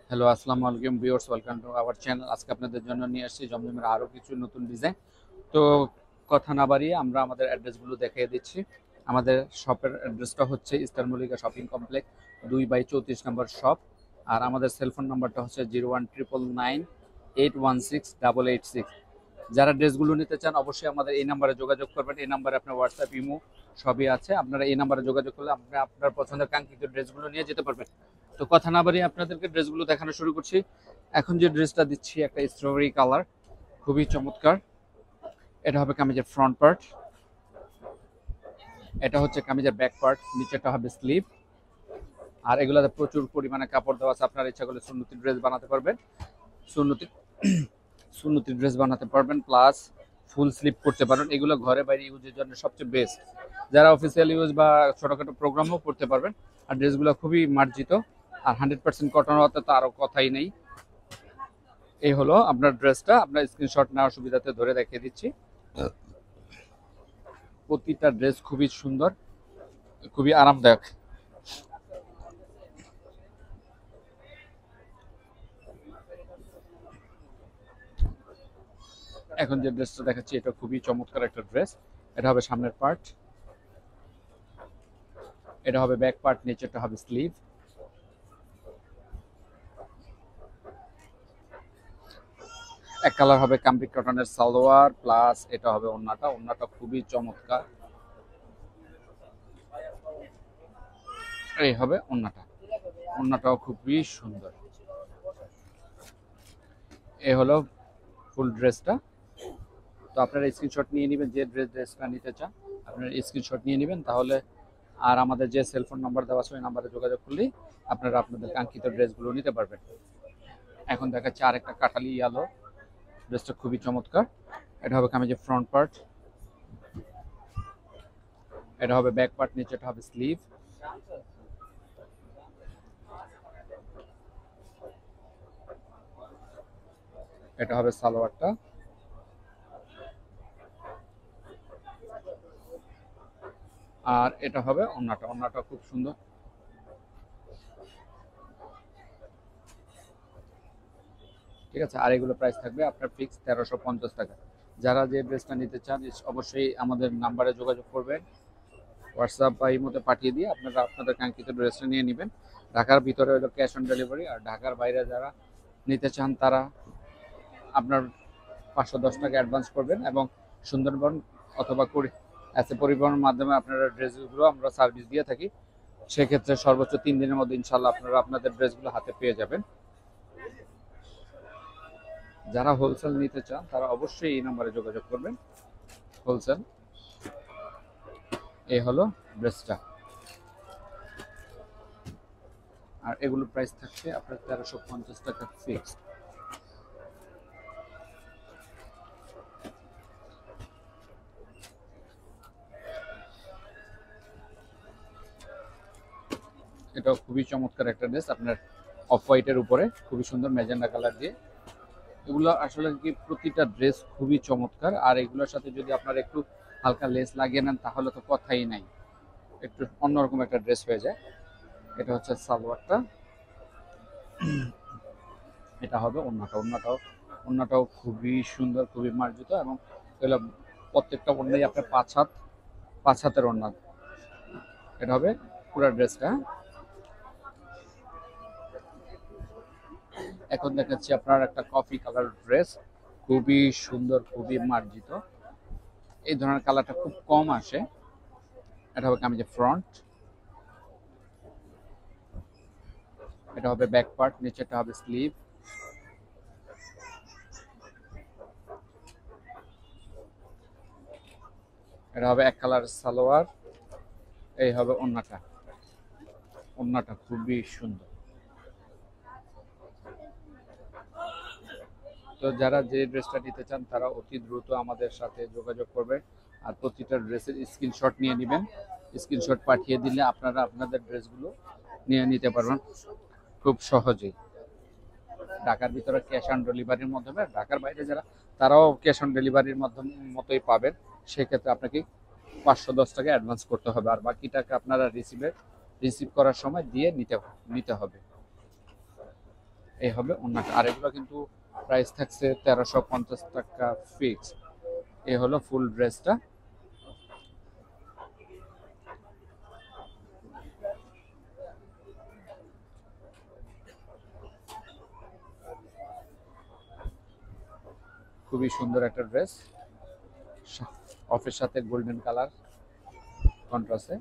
Hello, আসসালামু আলাইকুম viewers, welcome to our channel. আজকে আপনাদের জন্য নিয়ে আসছি জমজমের আরও কিছু নতুন ডিজাইন। তো কথা না বাড়িয়ে আমরা আমাদের অ্যাড্রেসগুলো দেখিয়ে দিচ্ছি। আমাদের শপের অ্যাড্রেসটা হচ্ছে ইস্টার মল্লিকা শপিং কমপ্লেক্স 2/34 নম্বর শপ। আর আমাদের সেলফোন নাম্বারটা হচ্ছে 019998168886। যারা ড্রেসগুলো নিতে চান অবশ্যই আমাদের এই নাম্বারে যোগাযোগ করবেন। এই নাম্বারে আপনার হোয়াটসঅ্যাপ, ইমো সবই আছে। আপনারা এই নাম্বারে যোগাযোগ করলে আপনারা আপনার পছন্দের কাঙ্ক্ষিত ড্রেসগুলো নিয়ে যেতে পারবেন। তো কথা না বাড়িয়ে আপনাদেরকে ড্রেসগুলো দেখানো শুরু করছি। এখন যে ড্রেসটা দিচ্ছি একটা স্ট্রবেরি কালার, খুবই চমৎকার। এটা হবে কামিজের ফ্রন্ট পার্ট, এটা হচ্ছে কামিজের ব্যাক পার্ট, নিচেটা হবে স্লিভ। আর এগুলোতে প্রচুর পরিমাণে কাপড় দেওয়া আছে। আপনার ইচ্ছা করলে সুন্নতি ড্রেস বানাতে পারবেন, সুন্নতি সুন্নতি ড্রেস বানাতে পারবেন, প্লাস ফুল স্লিভ করতে পারবেন। এগুলো ঘরে বাইরে ইউজের জন্য সবচেয়ে বেস্ট। যারা অফিসিয়াল ইউজ বা ছোটখাটো প্রোগ্রামও করতে পারবেন। আর ড্রেসগুলো খুবই মার্জিত, আর 100% কটন হতে তো আরও কথাই নেই। এই হলো আপনার ড্রেসটা। আপনার স্ক্রিনশট নেওয়ার সুবিধাতে ধরে দেখিয়ে দিচ্ছি। প্রতিটা ড্রেস খুবই সুন্দর, খুবই আরামদায়ক। এখন যে ড্রেসটা দেখাচ্ছি এটা খুবই চমৎকার একটা ড্রেস। এটা হবে সামনের পার্ট, এটা হবে ব্যাক পার্ট, নিচেটা হবে স্লিভ। এক কালার হবে কামরিক কটনের সালোয়ার, প্লাস এটা হবে ওড়নাটা। ওড়নাটা খুবই চমৎকার। এই হবে ওড়নাটা, ওড়নাটাও খুবই সুন্দর। এই হলো ফুল ড্রেসটা। তো আপনারা স্ক্রিনশট নিয়ে নেবেন, যে ড্রেসটা নিতে চান আপনারা স্ক্রিনশট নিয়ে নেবেন। তাহলে আর আমাদের যে সেলফোন নাম্বার দেওয়া আছে ওই নাম্বারে যোগাযোগ করলেই আপনারা আপনাদের কাঙ্ক্ষিত ড্রেসগুলো নিতে পারবেন। এখন দেখাচ্ছে আরেকটা কাটালি ইয়ালো, ড্রেসটা খুবই চমৎকার। এটা হবে কামিজের ফ্রন্ট পার্ট, এটা হবে ব্যাক পার্ট, নিচেটা হবে স্লিভ। এটা হবে সালোয়ারটা। আর এটা হবে ওড়নাটা। ওড়নাটা খুব সুন্দর। ঠিক আছে, আর এগুলো প্রাইস থাকবে আপনার ফিক্স 1350 টাকা। যারা যে ড্রেসটা নিতে চান অবশ্যই আমাদের নাম্বারে যোগাযোগ করবেন। হোয়াটসঅ্যাপ বা ইমোতে পাঠিয়ে দিয়ে আপনারা আপনাদের কাঙ্ক্ষিত ড্রেসটা নিয়ে নেবেন। ঢাকার ভিতরে হলো ক্যাশ অন ডেলিভারি, আর ঢাকার বাইরে যারা নিতে চান তারা আপনার 510 টাকা অ্যাডভান্স করবেন, এবং সুন্দরবন অথবা পরিবহনের মাধ্যমে আপনারা ড্রেসগুলো আমরা সার্ভিস দিয়ে থাকি। সেক্ষেত্রে সর্বোচ্চ 3 দিনের মধ্যে ইনশাল্লাহ আপনারা আপনাদের ড্রেসগুলো হাতে পেয়ে যাবেন। যারা হোলসেল নিতে চান তারা অবশ্যই এই নাম্বারে যোগাযোগ করবেন। হোলসেল। এই হলো ড্রেসটা। আর এগুলোর প্রাইস থাকছে আপনার 1350 টাকা ফিক্স। এটা খুবই চমৎকার একটা ড্রেস, আপনার অফ হোয়াইটের উপরে খুবই সুন্দর ম্যাজেন্ডা কালার দিয়ে। এগুলো আসলে কি প্রতিটা ড্রেস খুবই চমৎকার। আর এগুলোর সাথে যদি আপনারা একটু হালকা লেস লাগিয়ে নেন তাহলে তো কথাই নাই, একটু অন্যরকম একটা ড্রেস হয়ে যায়। এটা হচ্ছে সালোয়ারটা, এটা হবে ওড়নাটা। ওড়নাটাও খুবই সুন্দর, খুবই মার্জিত, এবং এগুলো প্রত্যেকটা ওড়নাই আপনার 5 হাতের ওড়না। এটা হবে পুরো ড্রেসটা। এখন দেখাচ্ছি আপনার একটা কফি কালার ড্রেস, খুবই সুন্দর, খুবই মার্জিত। এই ধরনের কালারটা খুব কম আসে। এটা হবে কামিজের ফ্রন্ট, এটা হবে ব্যাক পার্ট, নিচেটা হবে স্লিভ। এটা হবে এক কালার সালোয়ার। এই হবে ওড়নাটা। ওড়নাটা খুবই সুন্দর। তো যারা যে ড্রেসটা নিতে চান তারা অতি দ্রুত আমাদের সাথে যোগাযোগ করবেন। আর প্রতিটা ড্রেসের স্ক্রিনশট নিয়ে নেবেন। স্ক্রিনশট পাঠিয়ে দিলে আপনারা আপনাদের ড্রেসগুলো নিয়ে নিতে পারবেন খুব সহজেই। ঢাকার ভিতরে ক্যাশ অন ডেলিভারির মাধ্যমে, ঢাকার বাইরে যারা তারাও ক্যাশ অন ডেলিভারির মাধ্যমে মতোই পাবেন। সেক্ষেত্রে আপনাকে 510 টাকা অ্যাডভান্স করতে হবে, আর বাকি টাকা আপনারা রিসিভ করার সময় দিয়ে নিতে হবে। এই হবে ওন্নাটা। আর এগুলো কিন্তু প্রাইস থাকছে 1350 টাকা ফিক্স। এই হলো ফুল ড্রেসটা। খুবই সুন্দর একটা ড্রেস, অফের সাথে গোল্ডেন কালার কন্ট্রাস্টে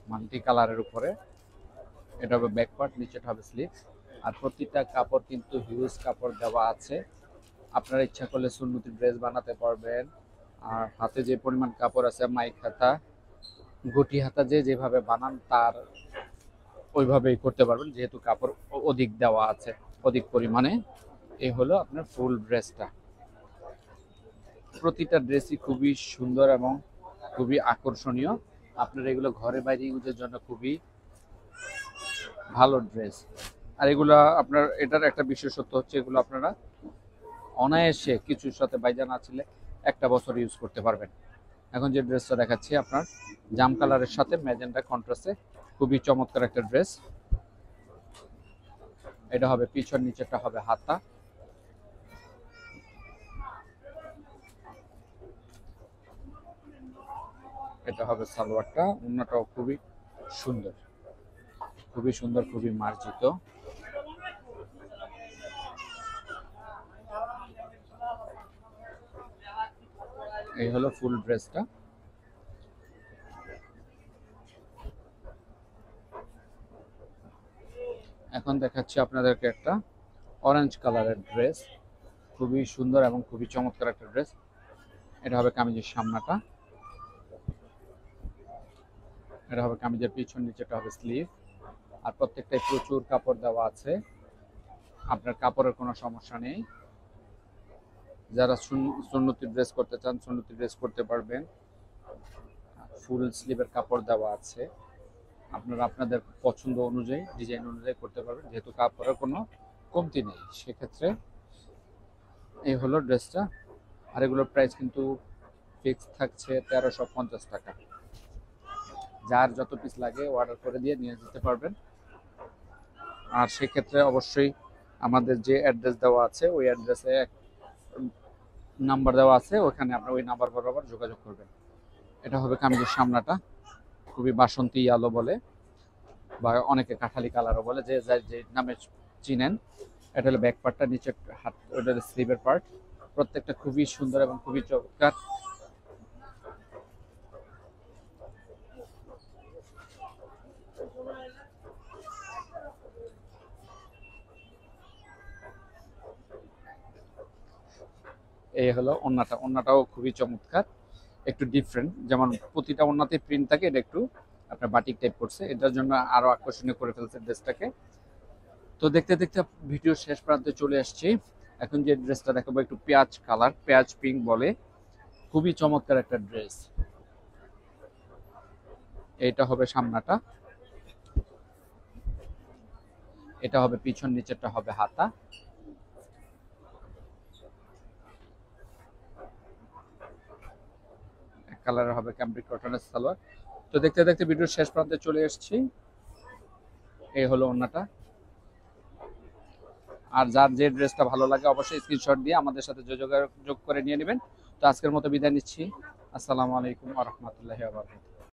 মাল্টি কালারের উপরে। এটা হবে ব্যাক পার্ট, নিচেটা হবে স্লিভ। আর প্রতিটা কাপড় কিন্তু হিউজ কাপড় দেওয়া আছে। আপনারা ইচ্ছা করলে সুন্নতি ড্রেস বানাতে পারবেন। আর হাতে যে পরিমাণ কাপড় আছে, মাইক হাতা, গুটি হাতা, যে যেভাবে বানান তার ওইভাবেই করতে পারবেন, যেহেতু কাপড় অধিক দেওয়া আছে, অধিক পরিমাণে। এই হলো আপনার ফুল ড্রেসটা। প্রতিটা ড্রেসই খুবই সুন্দর এবং খুবই আকর্ষণীয়। আপনার এগুলো ঘরে বাইরে ইউজের জন্য খুবই ভালো ড্রেস। আর এগুলা আপনার এটার একটা বিশেষত্ব হচ্ছে, এগুলো আপনারা অনায়াসে কিছুর সাথে বাইজা না ছিল একটা বছর ইউজ করতে পারবেন। এখন যে ড্রেসটা দেখাচ্ছি আপনার জাম কালারের সাথে ম্যাজেন্টা কন্ট্রাস্টে, খুবই চমৎকার একটা ড্রেস। এটা হবে পিছন, নিচেরটা হবে হাতা। এটা হবে সালোয়ারটা। ওন্নাটাও খুবই সুন্দর, খুবই সুন্দর, খুবই মার্জিত। এই হলো ফুল ড্রেসটা। এখন দেখাচ্ছি আপনাদেরকে একটা অরেঞ্জ কালারের ড্রেস, খুবই সুন্দর এবং খুবই চমৎকার একটা ড্রেস। এটা হবে কামিজের সামনাটা, এটা হবে কামিজের পিছন, নিচেটা হবে স্লিভ। আর প্রত্যেকটাই প্রচুর কাপড় দেওয়া আছে, আপনার কাপড়ের কোনো সমস্যা নেই। যারা সুন্নতি ড্রেস করতে চান সুন্নতি ড্রেস করতে পারবেন। ফুল স্লিভের কাপড় দেওয়া আছে, আপনারা আপনাদের পছন্দ অনুযায়ী, ডিজাইন অনুযায়ী করতে পারবেন, যেহেতু কাপড়ের কোনো কমতি নেই সেক্ষেত্রে। এই হলো ড্রেসটা। আর এগুলোর প্রাইস কিন্তু ফিক্স থাকছে 1350 টাকা। যার যত পিস লাগে অর্ডার করে দিয়ে নিয়ে যেতে পারবেন। আর সেক্ষেত্রে অবশ্যই আমাদের যে অ্যাড্রেস দেওয়া আছে ওই অ্যাড্রেসে নাম্বার দেওয়া আছে, ওখানে আপনার ওই নাম্বার বরাবর যোগাযোগ করবেন। এটা হবে কামিজের সামনাটা, খুবই বাসন্তী আলো বলে, বা অনেকে কাঠালি কালারও বলে, যে যার যে নামে চিনেন। এটা হলো ব্যাক পার্টটা, নিচের হাত, ওটা হলো স্লিভের পার্ট। প্রত্যেকটা খুবই সুন্দর এবং খুবই চমৎকার। এই হলো ওন্নাটা। ওন্নাটাও খুবই চমৎকার, একটু ডিফারেন্ট। যেমন প্রতিটা ওন্নাতে প্রিন্ট থাকে, এটা একটু আপনার বাটিক টাইপ করছে, এটার জন্য আরো আকর্ষণীয় করে ফেলছে ড্রেসটাকে। তো দেখতে দেখতে ভিডিও শেষ প্রান্তে চলে আসছি। এখন যে ড্রেসটা দেখাবো একটু পেঁয়াজ কালার, পেঁয়াজ পিঙ্ক বলে, খুবই চমৎকার একটা ড্রেস। এইটা হবে সামনাটা, এটা হবে পিছন, নিচেরটা হবে হাতা। কালার হবে ক্যাম্ব্রিক কটনের সালোয়ার। তো দেখতে দেখতে ভিডিওর শেষ প্রান্তে চলে এসেছি। এই হলো ওন্নাটা। আর যার যে ড্রেসটা ভালো লাগে অবশ্যই স্ক্রিনশট দিয়ে আমাদের সাথে যোগাযোগ করে নিয়ে নেবেন। তো আজকের মতো বিদায় নিচ্ছি। আসসালামু আলাইকুম ওয়া রাহমাতুল্লাহি ওয়া বারাকাতুহু।